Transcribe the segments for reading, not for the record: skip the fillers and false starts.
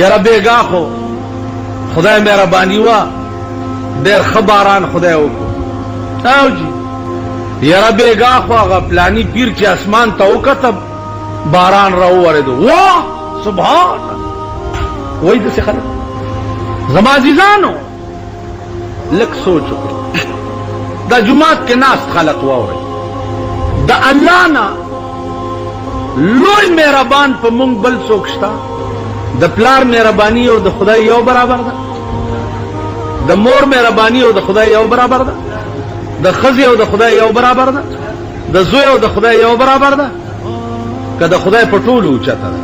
یاره بیگا خو خدای مهربانی وا ډېر ښه باران خدای وکړو او جی یاره بیگا خو هغه پلانی پیر چې اسمان ته وکتب باران را وورېدو واه سبحان وای داسې خلک زما عزیزانو لږ سوچ وکړئ دا جماعت کې ناست خلق واورئ د الله نه لوی مهربان په مونږ بل څوک شته د پلار مهرباني او د خدای یو برابر ده د مور مهرباني او د خدای یو برابر ده د ښځې او د خدای یو برابر ده د زوی او د خدای یو برابر ده که د خدای په ټولو اوچته ده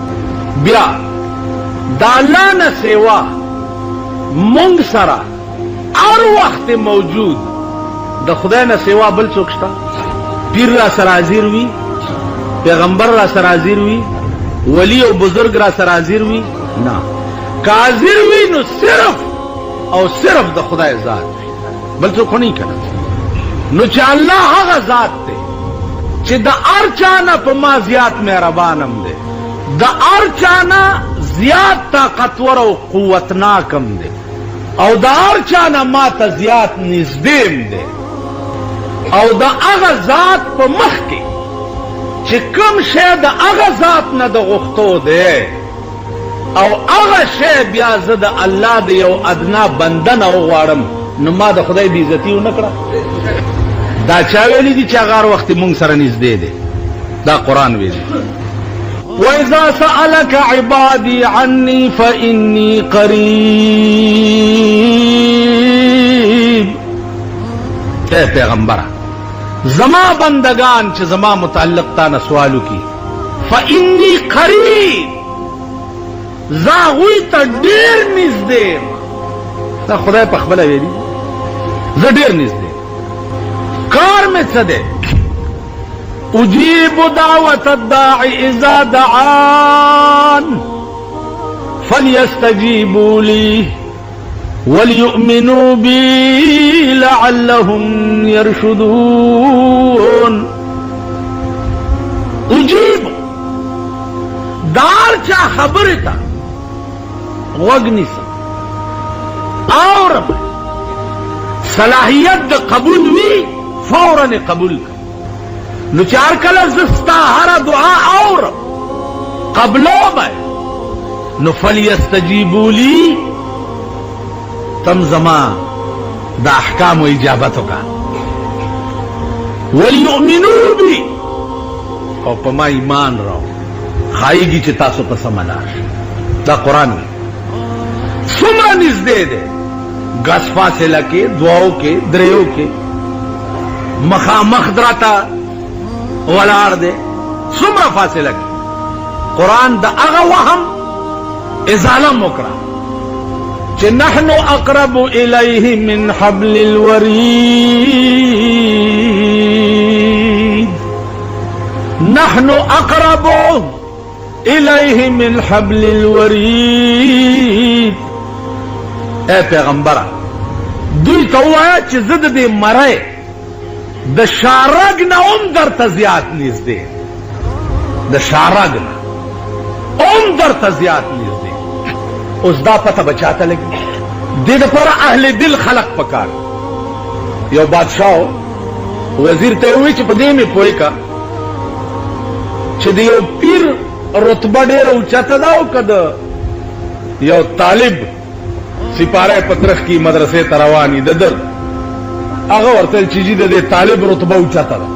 بیا د الله نه سیوا مونږ سره هر وخت موجود د خدای نه سیوا بل څوک شته پیر را سره حاضر وي پیغمبر را سره حاضر وي ولی او بزرگ را سره حاضر وي نه که حاضر وي نو صرف او صرف د خدای ذات وي بل څوک نه کوي نو چې الله هغه ذات دی چې د هر چا نه په ما زیات مهربان هم دی د هر چا نه زیات طاقتور او قوتناک هم دی او د هر چا نه ما ته زیات نږدې هم دی او د هغه ذات په مخ کې چې کوم شی د هغه ذات نه د غوښتو دی او هغه شی بیا زه د الله د یو ادنا بنده نه وغواړم نو ما د خدای بېعزتي ونه کړه دا چا ویلي دي چې هغه هر وخت مونږ سره نږدې دی دا قرآن ویلي وَإِذَا سَأَلَكَ عِبَادِي عَنِّي فَإِنِّي قَرِيب اے پیغمبرہ زما بندگان چې زما متعلق تا نه سوالو کی فإني قریب زا غوی ته ډیر نږدې دا خدای په خپله ویلي زه ډیر نږدې کار مې څه دی اجیب دعوت الداعی اذا دعان فلیستجیبوا لی وَلْيُؤْمِنُوا بِي لَعَلَّهُمْ يَرْشُدُونَ اجیب دار چا خبرتا وگنی سا اور صلاحیت دا قبول وی فوراً قبول کر نو چار کل زستا ہر دعا اور قبلو بھائی نو فَلْيَسْتَجِيبُوا لِي تم زما دا احکام و اجابتو کا وَلْيُؤْمِنُوا بِي او پا ما ایمان رو خواهی گی چه تاسو پس ملاش دا قرآن میں سمرا نزدے دے گس فاصلہ کے دعاو کے دریو کے مخامخ دراتا ولار دے سمرا فاصلہ کے قرآن دا اغا وهم ازالہ مکرہ نحن اقرب الیہ من حبل الورید نحن اقرب الیہ من حبل الورید اے پیغمبرہ دوی تو ہے چی زد دے مرے دا شارگ نا ام در تزیات نیز دے دا شارگ نا ام در تزیات نیز دے اس دا پتہ بچاتا لگی دے دا پورا اہل دل خلق پکار یو بادشاہ وزیر تے ہوئی چی پدے میں پوئی کا چی دے یو پیر رتبہ دیر اوچاتا داو کد یو طالب سپارہ پترخ کی مدرسے تروانی ددر آغا ورطل چیزی دے طالب رتبہ اوچاتا دا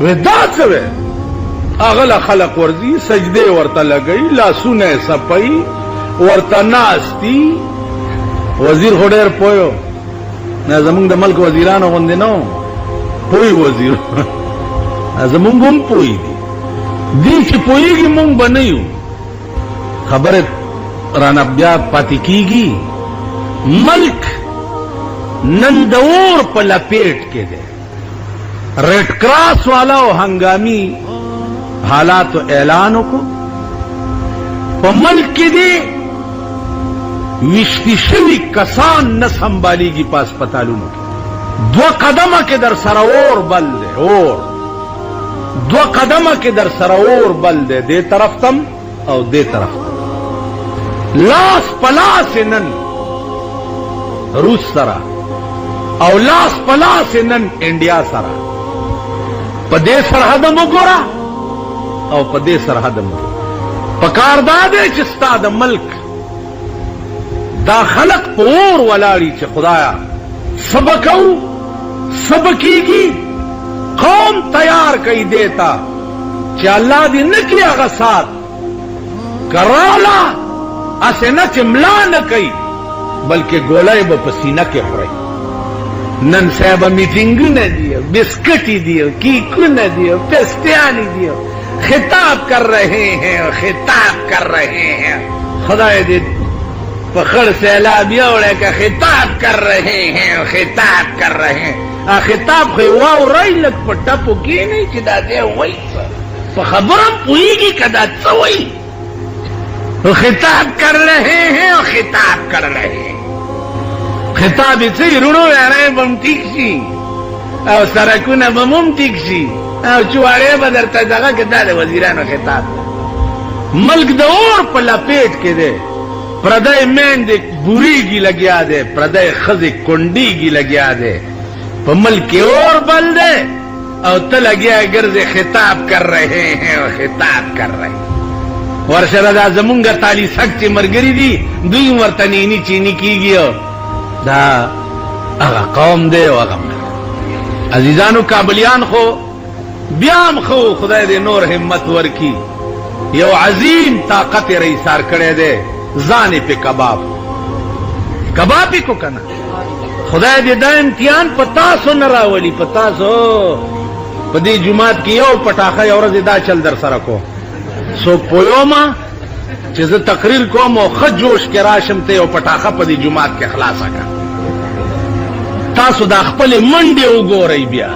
وی دا سوے آغا خلق ورزی سجدے ورطا لگئی لاسونے سپئی ورطا ناستی وزیر خودیر پویو زمونږ د ملک وزیرانو غوندې نو پوی وزیر زمونږ هم پوی دی چې پویږي مونږ به نه یو خبره رانه بیا پاتې کیږي ملک نن د اور په لپیټ کې دی ریډ کراس والا او هنګامي حالاتو اعلان وکړو په ملک کې دی وشتی شوی کسان نه سنبالیږي په هسپتالونو کې دو قدمه کې در سره اور بل دی اور دو قدمه کې در سره اور بل دی دې طرف تم او دې طرف تم لاس پلاس نن روس سره او لاس پلاس نن انډیا سره په دې سرحد مو ګورا او په دې سرحد مو پکار داده چې ستا د ملک دا خلق په اور ولاړی چې خدایا سبکو سبکیږي قوم تیار کئی دیتا چې الله دې نکړي هغه سات کرالا اسه نه چې ملا نه کوي بلکې ګولای به پسینه کې خوري نن صاحب میټینګ نه دی بسکټی دی کیکونه دی پستیانی دی خطاب کر رہے ہیں خطاب کر رہے ہیں خدای دې فخر سیلاب یوڑے کا خطاب کر رہے ہیں خطاب کر رہے ہیں خطاب خو واو رای لک په ټپو کې نه چې دا دې وای په خبرم پوېږي کدا څه وای خطاب کر رہے ہیں اور خطاب کر رہے ہیں خطاب یې رونو یاره بم ټیک شي او سرکونه بم ټیک شي او چواره به درته دغه کې د وزیرانو خطاب ملک د اور په لپیټ کې دی پردے مین دے بری کی لگیا دے پردے خز کنڈی کی لگیا دے پمل کے اور بل دے اور تلگیا گرز خطاب کر رہے ہیں اور خطاب کر رہے ہیں ورشردا زمونگا تالی سکتی مرگری دی دوی ورطنینی چینی کی گیا دا اغا قوم دے و اغا مر عزیزانو کابلیان خو بیام خو خدای دے نور حمت ورکی یو عظیم طاقت رئیسار کڑے دے زانے پہ کباب کبابی کو کنا خدای دې دا امتحان پتاسو نه راولي پتاسو په دې جمعات کې یو پټاخه یو ورځ دا چل در سره کو سو پویوما چې زه تقریر کوم او خد جوش کې راشم ته یو پټاخه په دې جمعات کې خلاصه کا تاسو دا خپل منډه وګورئ بیا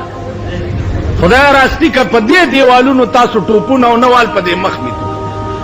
خدای راستی کا په دې دیوالونو تاسو ټوپونه او نوال په دې مخ میته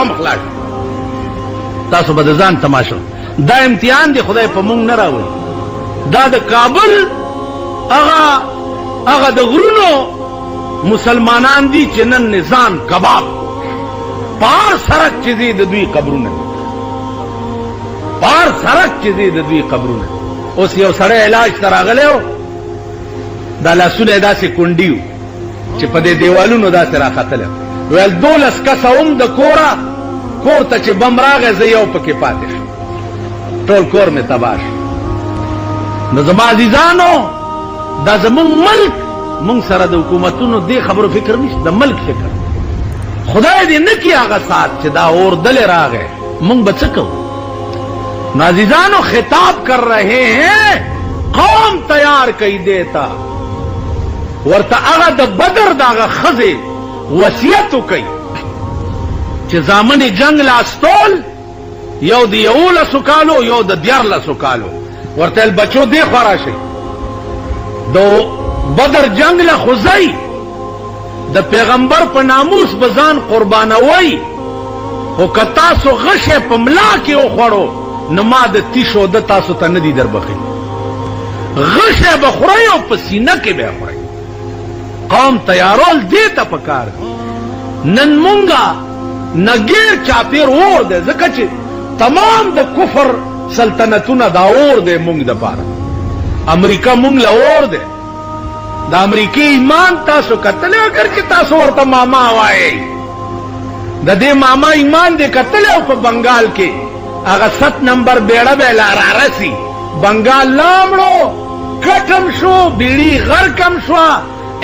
بم خلاص تاسو به ځان تماشا دا امتحان دی خدای په مونږ نه راوړي دا د کابل هغه د غرونو مسلمانان دي چې نن نظام کباب پار سرک چې دي د دوی قبرونه پار سرک چې دي د دوی قبرونه اوس یو سړی علاج ته راغلی و دا لاسونه یې داسې کونډي و چې په دې دیوالونو داسې راختلی ویل 12 کسه هم د کوره کور ته چې بم راغی زه یو پکې پاتې شم ټول کور مې تباه شو نو زما عزیزانو دا زمونږ ملک مونږ سره د حکومتونو دې خبرو فکر نشته د ملک فکر خدای دې نه کړي هغه سات چې دا اور دلې راغی مونږ به څه کوو نو عزیزانو خطاب کر رہے ہیں قوم تیار کئی دیتا ورته هغه د بدر دغه ښځې وصیت وکړي چې زامن جنگ لاستول یو د 11 کالو یو د 14 کالو ورته بچو دی خورا شي دو بدر جنگ له خوځي د پیغمبر په ناموس بزان قربانوي او کتا سو غشه په ملا کې وخړو نو ما د تیشو د تاسو ته ندی دربخي غشه بخوري او پسینه کې به خوري قوم تیارول دیتا پکار نن مونږه نګیر چاپیر اور دے ځکه چې تمام د کفر سلطنتونه دا اور دے مونږ د پاره امریکا مونږ له اور دے د امریکای ایمان تاسو کتل اگر چې تاسو ورته ماما وایي د دې ماما ایمان دې کتل او په بنگال کې هغه 7 نمبر بیړه به لار راسي بنگال لامړو کټم شو بیړی غر کم شو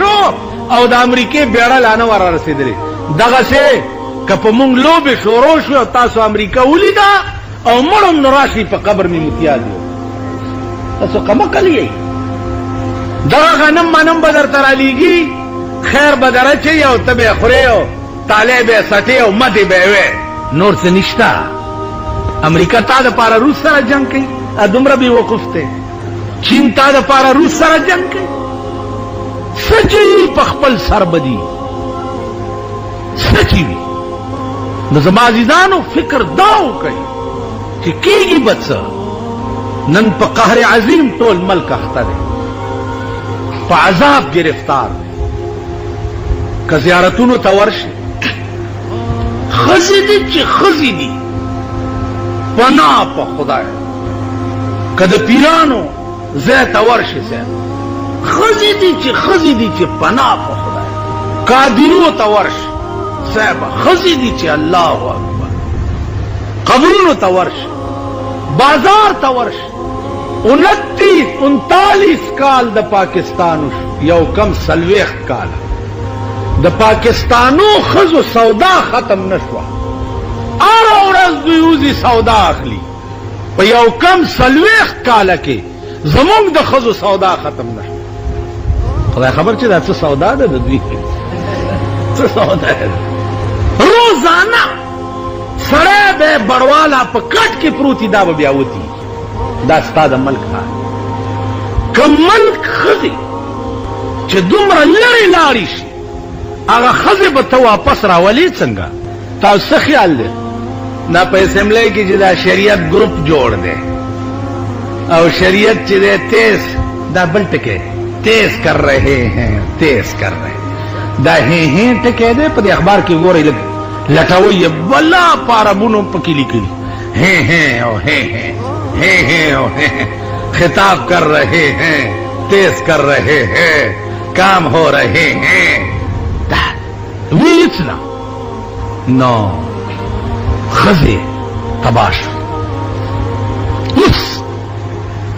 شو او د امریکای بیړه لانه ور رسیدلی دغه څه کپ مونږ لوبه شروع شو تاسو امریکا ولیدا او مړم نوراشي په قبر می متیاز تاسو کوم کلیه دا غنم منم بدر تر علیږي خیر بدر چې یو تبه خوريو طالب سټي او مدي به وي نور څه نشتا امریکا تا د پاره روس سره جنگ کوي ادمره به وقوف ته چین تا د پاره روس سره جنگ کوي سچي په خپل سر بدی سچي وي نو زما عزیزانو فکر داو کوي چې کیږي بچ نن په قهر عظیم ټول ملک اخته دی په عذاب گرفتار دی که زیارتونو ته ورشي خزی دی چې خزی دی پناه په خدای که د پیرانو ځای ته ورشي خزی دی چې خزی دی چې پناه په خدای قادرو ته ورشي صاحب خزی دی چې الله اکبر قبرونو ته ورشي بازار ته ورشي 39 کال د پاکستانو یو کم 40 کال د پاکستانو خزو سودا ختم نشوه ار ورځ دوی وزي سودا اخلي په یو کم 40 کال کې زمونږ د خزو سودا ختم نشوه خدای خبر چې دا څه سودا ده د دوی څه سودا ده روزانه سړی به بړوالا په کټ کې پروتي دا به بیا وتی دا ستا د ملک حال که ملک خزي چې دومره لرې لاړې شي هغه خزي به ته واپس راولې څنګه تاسو څه خیال دی دا په اسمبلی کې چې دا شریعت ګروپ جوړ دی او شریعت چې دی تیز دا بل ټکی تیز کر رہے ہیں تیز کر رہے ہیں دا ہیں ټکی دی په دې اخبار کې ګورئ لږ لټوئ بلا پاربونو پکې لیکلي ہیں او ہیں او ہیں خطاب کر رہے ہیں تیز کر رہے ہیں کام ہو رہے ہیں ویچنا نو خزی تباش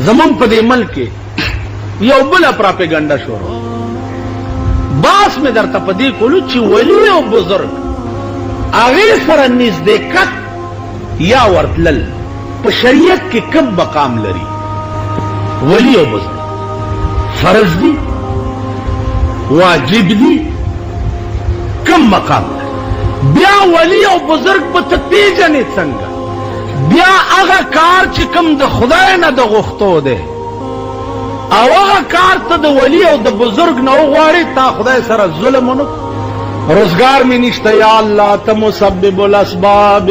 زمان پا دے ملک یو بلا پراپیگنڈا شروع باس میں در تپدی کولو چی ولی و بزرگ آغیر سر نزدیکت یا ورتلل پا شریعت کے کم مقام لری ولی و بزرگ فرض دی واجب دی کم مقام لری بیا ولی و بزرگ پا تپیجنی څنګه بیا اغا کار چې کم د خدای نه د غختو ده او اغا کار ته د ولی او د بزرگ نه وغواړي تا خدای سره ظلم ونو روزگار می نشته یا الله ته مسبب الاسباب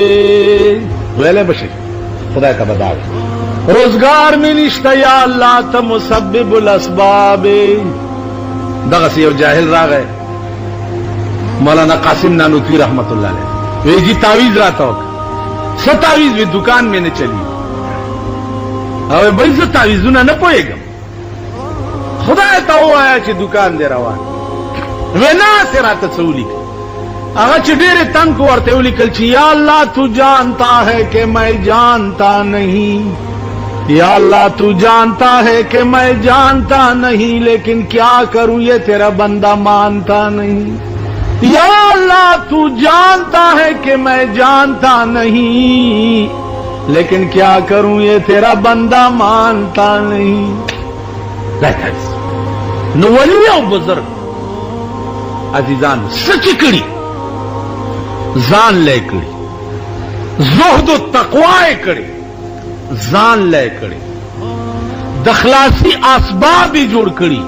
ویلې بشي خدای ته بداوي روزگار می نشته یا الله ته مسبب الاسباب دغه یو جاهل راغی مولانا قاسم نانوتوی رحمت اللہ علیہ وی جی تعویذ راتا ہوگا ستاویز بھی دکان میں نہ چلی او بھائی ستاویزوں نہ پوئے گا خدا تا ہوا ہے کہ دکان دے روان وینا سے رات سولی اگر چڈیرے تنگ کو ورتے اولی کل چی یا اللہ تو جانتا ہے کہ میں جانتا نہیں یا اللہ تو جانتا ہے کہ میں جانتا نہیں لیکن کیا کروں یہ تیرا بندہ مانتا نہیں یا اللہ تو جانتا ہے کہ میں جانتا نہیں لیکن کیا کروں یہ تیرا بندہ مانتا نہیں نو ولی او بزرگ عزیزان سچ کڑی زان لے کڑی زہد و تقوی کڑی زان لے کڑی دخلاصی اسباب جوڑ کڑی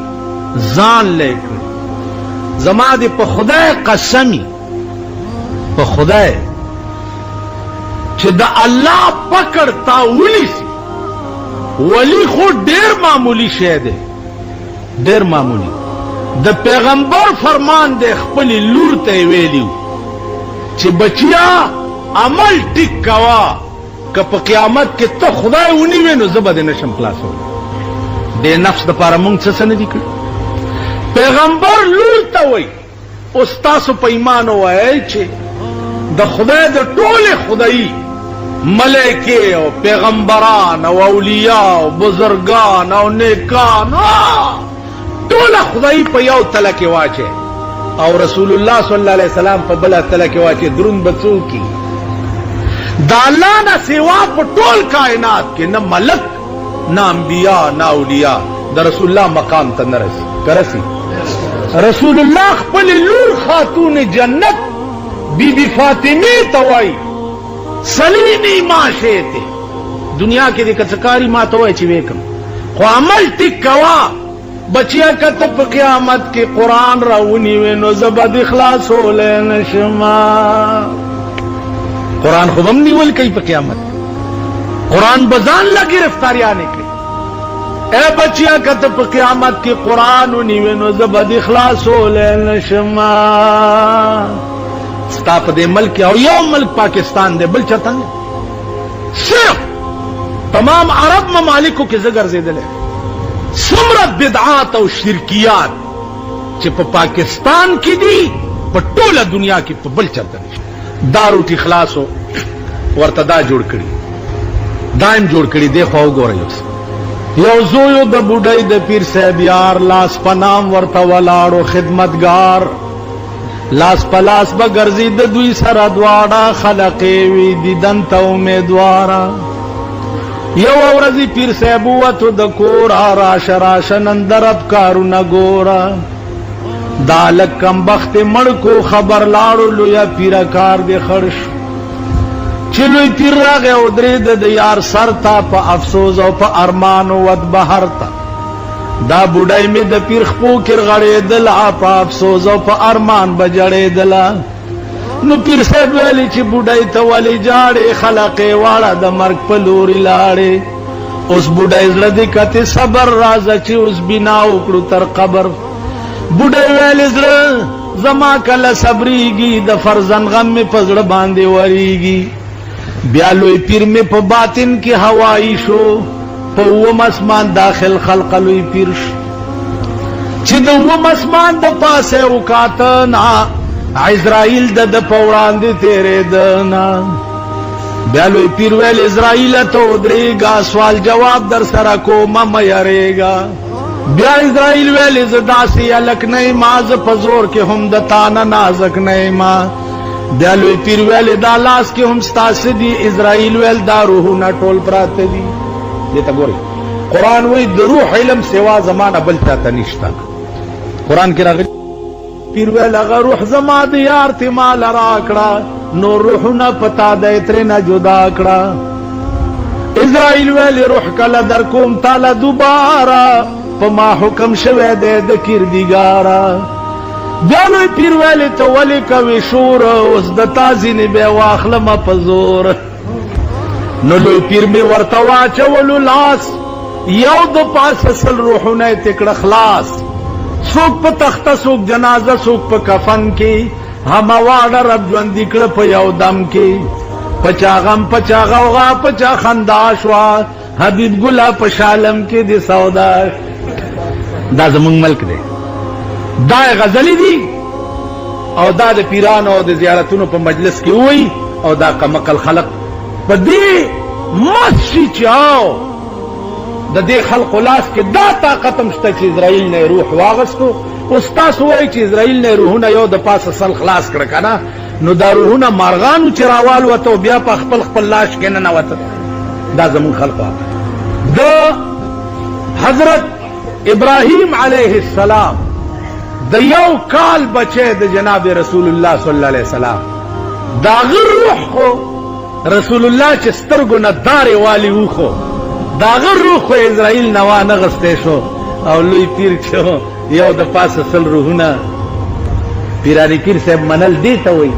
زان لے کڑی زما دې په خدای قسمی په خدای چې د الله پکړ تا ولی سي ولی خو ډیر معمولی شی دی ډیر معمولی د پیغمبر فرمان دی خپل لور ته ویلیو چې بچیا عمل ټیک کوا که په قیامت کې ته خدای ونیوې نو زه به دې نشم خلاصولی د نفس دپاره مونږ څه نه دي کړي پیغمبر لور ته وای اوس تاسو په ایمان وای چې د خدای د ټوله خدای ملائکه او پیغمبران او اولیاء او بزرگان او نیکان ټوله خدای په یو تله کې واچي او رسول الله صلی الله علیه وسلم په بل تله کې واچي درون بچو کی د الله نه سوا په ټول کائنات کې نه ملک نه انبیاء نه اولیاء د رسول الله مقام ته نه رسي کرسي رسول الله خپل لور خاتون جنت بی بی فاطمه توای سلیمی ماشیته دنیا کې د کڅکاری ما توای چې وکم خو عمل ټیک کوا بچیا کته په قیامت کې قران راونی ونو زبد اخلاص ولې نشما قران خو هم نیول کوي په قیامت قران بزان لا گرفتاریاں نکړي اے بچیا کته په قیامت کې قران ونیو نو زبد اخلاص ولې نشما ستا په دې ملک او یو ملک پاکستان دی، بل چاته نه. صرف تمام عرب ممالکو کې زه ګرځېدلی، څومره بدعات او شرکیات چې په پاکستان کې دي په ټوله دنیا کې په بل چاته نشته. دا روټي خلاصو ورته دا جوړ کړي، دایم جوړ کړي. دی خو وګورئ، یو زویو د بوډۍ د پیر صاحب یار، لاس پنام ورته ولاړو خدمتګار، لاس پلاس به ګرځي د دوی سره دواړه، خلقې وي دیدن ته امیدواره. یو ورځی پیر صاحب ووتو د کوره، راشه راشه نن د رب کارونه ګوره. دا لږ کمبخت مړ کو خبر لاړو، لویه پیره کار دې خړ شو. چې لوی پیر راغی او درېده د یار سر ته، په افسوس او په ارمان ود بهر ته. دا بوډۍ مې د پیر خپو کې رغړېدله، په افسوس او په ارمان به جړېدله. نو پیر صاحب ویلي چې بوډۍ ته ولې جاړې، خلقې واړه د مرګ په لورې لاړې. اوس بوډۍ زړه دې کتې صبر راځه چې اوس بنا وکړو تر قبر. بوډۍ ویلې زړه زما کله صبرېږي، د فرزند غم مې په زړه باندې ورېږي. بیا لوی پیر میں پا باطن کی ہوائی شو، پا اوم اسمان داخل خلق لوی پیر شو. چی دا اوم اسمان دا پاسے وکاتنا، عزرائیل دا دا پوڑان دی تیرے دنا. بیا لوی پیر ویل عزرائیل تو دریگا، سوال جواب در سرکو مم یریگا. بیا عزرائیل ویل زداسی علک نئی ماز پزور کے ہم دتانا نازک نئی ماں. بیا لوی پیر ویل دا لاس کې هم ستاسو دي، اسرائیل ویل دا روحونه ټول پراته دي. دې ته ګورئ، قرآن وایي د روح علم سوا زمانه بل چاته نشته. قرآن کې راغلي پیر ویل هغه روح زما د یار ته مال راکړه، نو روحونه پتا د ترنه جدا کړه. اسرائیل ویل روح کله در کوم تعالی دوباره، په ما حکم شوه د کردګاره. بیا لوی پیر ویلی ته ولې کوې شور، اوس د تازي نه بیا واخلم په زور. نو لوی پیر مې ورته واچولو لاس، یو د پاسه سل روحونه یې تکړه خلاص. څوک په تخته، څوک جنازه، څوک په کفن کې، همواړه رب ژوندي کړه په یو دم کې. په چا غم، په چا غوغا، په چا خندا شوه، حبیب ګله په شالم کې د سودا. دا زمونږ ملک دی، دا غزلی دی، او دا د پیرانو او د زیارتونو په مجلس کې وای، او دا کمقل خلق په دې مسجد چاو د دې خلق لاس کې دا طاقت مشته چې اسرائیل نه روح واغستو. اوس تاسو وایي چې اسرائیل نه روحونه یو د پاسه سل خلاص کړه کنه، نو دا روحونه مارغانو چې راوال وته بیا په خپل خپل لاش کې نه نوته. دا زمون خلق د حضرت ابراهیم علیه السلام د یو کال بچه د جناب رسول الله صلی الله علیه وسلم، دا غر روح خو رسول الله چې سترګو نه دارې والی وخو، دا غر روح خو اسرائیل نوا نه غسته شو. او لوی پیر چې یو د پاسه سل روحونه، پیرانی پیر صاحب منل دی ته وایي.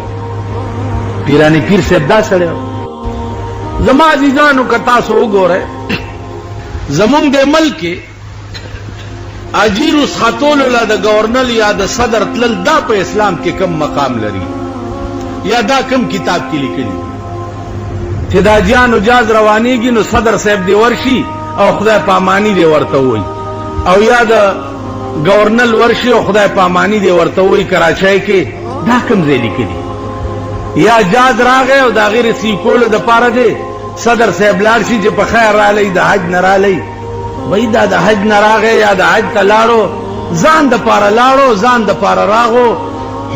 پیرانی پیر صاحب دا سړی. زما عزیزانو که تاسو وګورئ، زمونږ د ملک اجیر اس خطولو لا دا گورنل یا دا صدر تلل، دا پا اسلام کے کم مقام لري، یا دا کم کتاب کی لکلی چې دا جان و جاز روانیگی نو صدر صاحب دی ورشی او خدای پامانی دی ورتوئی، او یا دا گورنل ورشی او خدای پامانی دی ورتوئی کراچای کے، دا کم زی لکلی. یا جاز راغے او دا غیر سیکولو دا پارا دے صدر صاحب لارشی جی پا خیر را لئی دا حج نرا لئی. وای دا د حج نه راغی یا د حج ته لاړو، ځان د پاره لاړو، ځان د پاره راغو.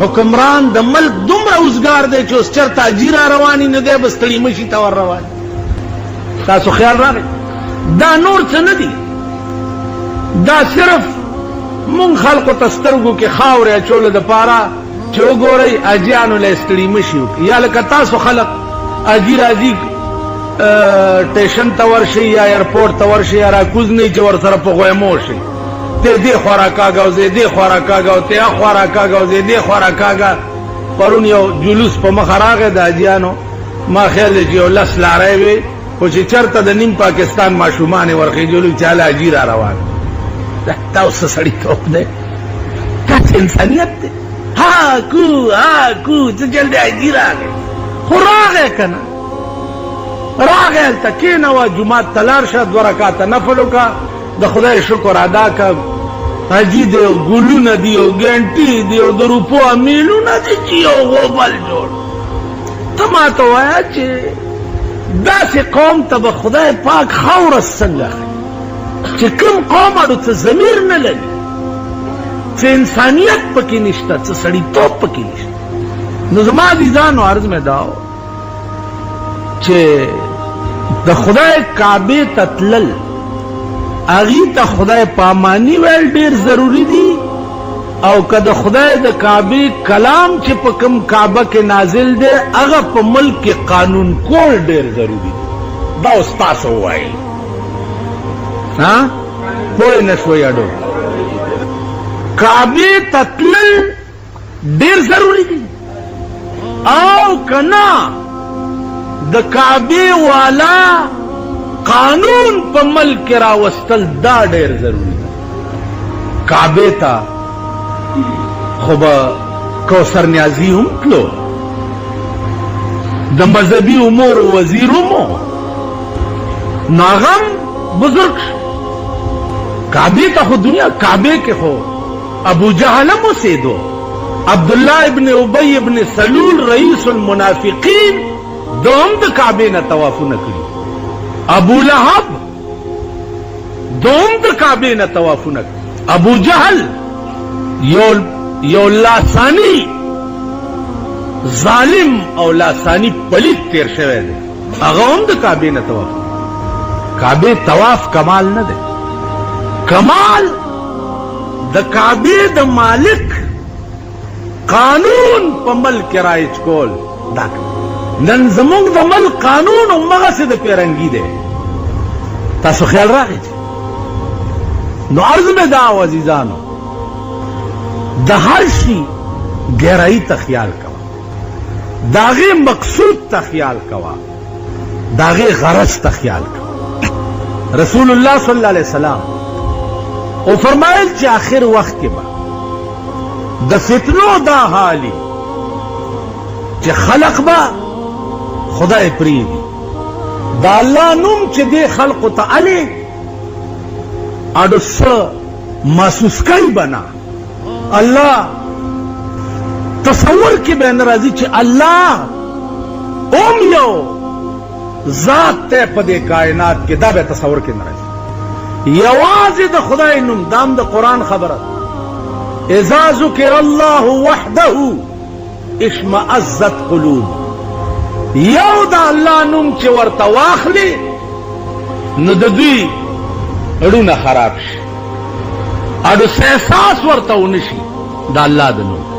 حکمران د ملک دومره اوزګار دی چې اوس چرته اجیر رواني نه دی، بس تړي مشي ته ور روان. تاسو خیال راغی دا نور څه نه دي، دا صرف مونږ خلقو ته سترګو کې خاورې اچولو د پاره چې وګورئ اجیانو له ستړي مشي وکړي. یا لکه تاسو خلق اجي راځي ٹیشن تور شي یا ایرپورٹ تور شي یا راکوز نه چې ور سره په غوېمو شي، ته دې خورا کاغاو زه دې خورا کاغاو ته خورا کاغاو زه دې خورا کاغا. پرون یو جلوس په مخ راغی د اجیانو، ما خیال دی چې یو لس لارې وي، خو چې چرته د نیم پاکستان ماشومان ورخېجلو چاله اجي را روان. دا تاسو سړی توپ دی، دا انسانیت دی. ها کو څه چل دی حاجي راغی خو راغی که نه راغی هلته کېنوه جومات ته لاړ شه 2 رکاته نفل وکړه د خدای شکر ادا کړه حاجي دی او ګلونه دي او ګنټي دي او د روپو امیلونه دي چې یو غوبل جوړ ته ما ته وایه چې داسې قوم ته به خدای پاک خاوره څنګه ښایي چې کوم قوم اړو څه ضمیر نه لري څه انسانیت پکې نشته څه سړیتوب پکې نشته نو زما عزیزانو عرض مې دا چې د خدای کعبې ته تلل هغې ته خدای پاماني ویل ډېر ضروري دي او که د خدای د کعبې کلام چې په کوم کعبه کې نازل دی هغه په ملک کې قانون کول ډېر ضروري دي دا اوس تاسو ووایئ پوه نه شوئ اډو کعبې ته تلل ډېر ضروري دي او که نه د کعبې والا قانون په ملک کې راوستل دا ډېر ضروري دي کعبې ته خو به کوثر نیازي هم تلو د مذهبي امور وزیر هم نو هغه هم بزرګ کعبې ته خو دنیا کعبې کې خو ابو جهل هم اوسېدو عبدالله ابن ابی ابن سلول رئیس المنافقین دو هم د کعبې نه طوافونه کړي ابو لهب دو هم د کعبې نه طوافونه کړي ابو جهل یو لاسانی ظالم او لاسانی پلیت تیر شوی دی هغه هم د کعبې نه طواف کعبې طواف کمال نه دی کمال د کعبې د مالک قانون په ملک رایج کول دا نن زموږ د ملک قانون همغسې د پیرنګي دی تاسو خیال راغی نو عرض مې دا و عزیزانو د هر شي ګهرایي ته خیال کوه د هغې مقصود ته خیال کوه د هغې غرض ته خیال کوه رسول الله صلی الله علیه وسلم او فرمایل چې آخر وخت کې به د فتنو دا حالي چې خلق به خدای پرېږدي د الله نوم چې دې خلقو ته الې اډو څه محسوس کوي به نه الله تصور کې به نه راځي چې الله اوم یو ذات ته په دې کائنات کې دا به تصور کې نه راځي یوازې د خدای نوم دام د قرآن خبره اذا ذکر الله وحده اشمئزت قلوب یو د الله نوم چې ورته واخلي نو د دوی اړونه خراب شي اډو احساس ورته ونشي د الله د نوم